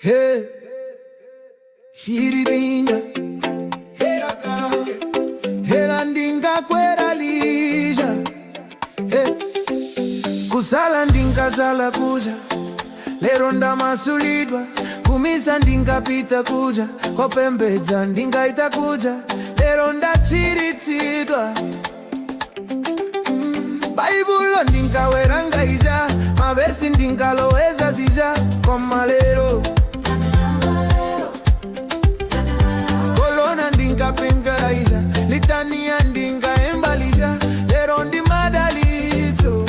Hey, Firidinha, hela ndinga kwera lija. Hey, kusala ndinga sala kuja, lero ndamasulidwa. Kumisa ndinga pita kuja, kopembedza ndinga itakuja, lero ndachiritsidwa. Baibulo ndinga weranga ija, mavesi ndinga loweza zija. Koma lero kolona ndinga pengera ija, litania ndinga embalija, lero ndi madalito.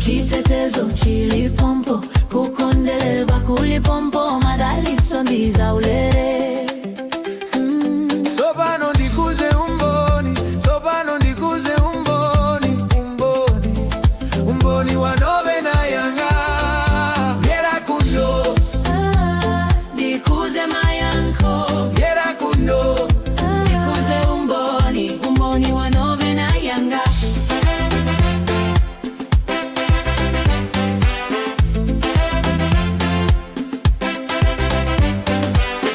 Chitetezo chili pompo, kukondelelwa kuli pompo, madaliso ndiza ulere. Sopano ndikuze umboni, sopano ndikuze umboni, umboni wa novena yanga. Yera kundo, ndikuze mayanko. yera kundo, Ndikuze umboni wa novena yanga.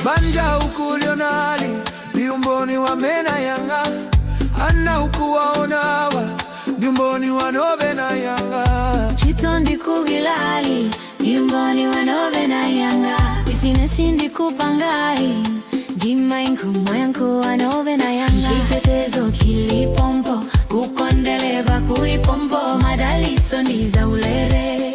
banja ukulionali, umboni wa mena yanga. Ana ukuwaonawa, umboni wa novena yanga. Chito ndikugilali, umboni wa novena yanga. Isinesi ndikupangai, jimainko mwayanko wa novena yanga. Chitetezo kili pompo, kukondeleva kuli pompo, madaliso ndiza ulere.